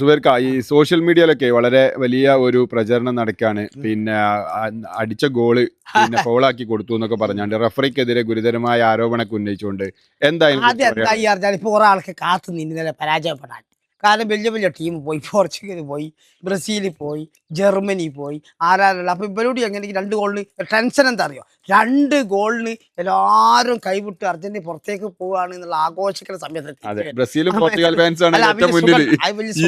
സുബൈർക്ക, ഈ സോഷ്യൽ മീഡിയയിലൊക്കെ വളരെ വലിയ ഒരു പ്രചരണം നടക്കുകയാണ്. പിന്നെ അടിച്ച ഗോള് പിന്നെ ഫൗളാക്കി കൊടുത്തു എന്നൊക്കെ പറഞ്ഞാണ്ട് റഫറിക്കെതിരെ ഗുരുതരമായ ആരോപണമൊക്കെ ഉന്നയിച്ചുകൊണ്ട് എന്തായി ഇപ്പൊ ഒരാൾക്ക് കാത്തു നിന്നലെ പരാജയപ്പെടാൻ. കാരണം വലിയ വലിയ ടീം പോയി, പോർച്ചുഗൽ പോയി, ബ്രസീൽ പോയി, ജർമ്മനി പോയി, ആരാരുള്ള. അപ്പൊ ഇവരോട് എങ്ങനെ 2 ഗോളിന് ടെൻഷൻ എന്താ അറിയോ? 2 ഗോളിന് എല്ലാവരും കൈവിട്ട് അർജന്റീന പുറത്തേക്ക് പോവുകയാണ് എന്നുള്ള ആഘോഷിക്കുന്ന സമയത്ത് ബ്രസീലും പോർച്ചുഗൽ ഫാൻസാണ് ഏറ്റവും മുന്നിൽ.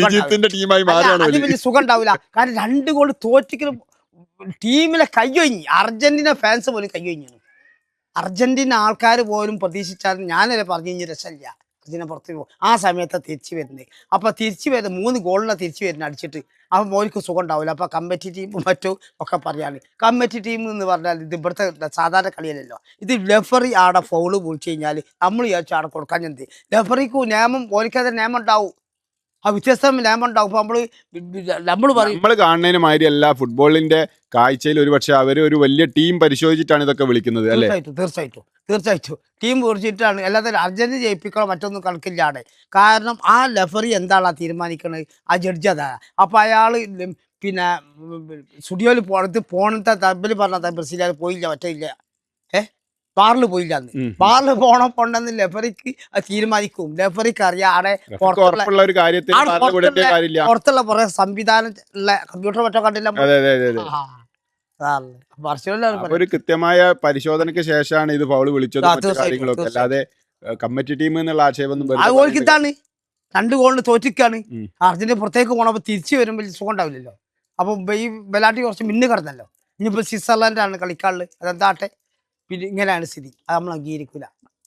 ഈജിപ്തിന്റെ ടീമായി മാറുകയാണ്. അത് വലിയ സുഖം ഉണ്ടാവില്ല. കാരണം 2 ഗോൾ തോറ്റിക്കലും ടീമിലെ കയ്യൊഴിഞ്ഞ് അർജന്റീന ഫാൻസ് പോലും കയ്യൊഴിഞ്ഞു. അർജന്റീന ആൾക്കാർ പോലും പ്രതീക്ഷിച്ചാലും ഞാനല്ലേ പറഞ്ഞു കഴിഞ്ഞ രസമില്ല, അർജന്റീന പുറത്തേക്ക് പോകും. ആ സമയത്ത് തിരിച്ചു വരുന്നത്. അപ്പൊ തിരിച്ചു വരുന്നത് 3 ഗോളിനെ തിരിച്ചു വരുന്നത് അടിച്ചിട്ട്. അപ്പൊ മോനിക്ക് സുഖം ഉണ്ടാവില്ല. അപ്പൊ കമ്മിറ്റി ടീമും മറ്റും ഒക്കെ പറയാണ്. കമ്മിറ്റി ടീം എന്ന് പറഞ്ഞാൽ ഇത് ഇവിടുത്തെ സാധാരണ കളിയല്ലല്ലോ. ഇത് റെഫറി ആടെ ഫൗള് വിളിച്ചു കഴിഞ്ഞാൽ നമ്മൾ വിചാരിച്ചു ആടെ കൊടുക്കാൻ എന്ത് റെഫറിക്ക് നിയമം, ഓനിക്കത് നിയമം ഉണ്ടാവും. ആ വ്യത്യസ്ത നിയമം ഉണ്ടാവും. അപ്പൊ നമ്മൾ കാണുന്നതിന് മാതിരി അല്ല ഫുട്ബോളിന്റെ കാഴ്ചയിൽ. ഒരുപക്ഷെ അവര് ഒരു വലിയ ടീം പരിശോധിച്ചിട്ടാണ് ഇതൊക്കെ വിളിക്കുന്നത് അല്ലേ? തീർച്ചയായിട്ടും ടീം കുറിച്ചിട്ടാണ്. അല്ലാതെ അർജന്റീന ജയിപ്പിക്കണോ മറ്റൊന്നും കണക്കില്ലാതെ. കാരണം ആ റെഫറി എന്താണ് തീരുമാനിക്കുന്നത്, ആ ജഡ്ജ് അതാ. അപ്പൊ അയാള് പിന്നെ സ്റ്റുഡിയോയിൽ പോണത്തെ തമ്മിൽ പറഞ്ഞ ബ്രസീലുകാർ പോയില്ല, മറ്റില്ല, ബാറിൽ പോയില്ല. ബാറിൽ പോണെന്ന് ലെഫറിക്ക് തീരുമാനിക്കും. ലെഫറിക്ക് അറിയാം ആടെ പുറത്തുള്ള കുറെ സംവിധാനം ഉള്ള കമ്പ്യൂട്ടർ മറ്റോ കണ്ടില്ല. ഒരു കൃത്യമായ പരിശോധനയ്ക്ക് ശേഷമാണ് ഇത് ഫൗള് വിളിച്ചത് കാര്യങ്ങളൊക്കെ. അല്ലാതെ കമ്മിറ്റി ടീം എന്നുള്ള ആക്ഷേപം ഇതാണ്. 2 ഗോളിന് തോറ്റിക്കാണ്. അർജന്റീന പുറത്തേക്ക് പോകണപ്പോ തിരിച്ചു വരുമ്പോൾ സുഖം ഉണ്ടാവില്ലല്ലോ. അപ്പൊ ഈ ബെലാട്ടി കുറച്ച് മിന്നു കിടന്നല്ലോ. ഇനിയിപ്പോ സ്വിറ്റ്സർലൻഡാണ് കളിക്കാനുള്ളത്. അതെന്താട്ടെ, പിന്നെ ഇങ്ങനെയാണ് സ്ഥിതി. അത് നമ്മൾ അംഗീകരിക്കൂല.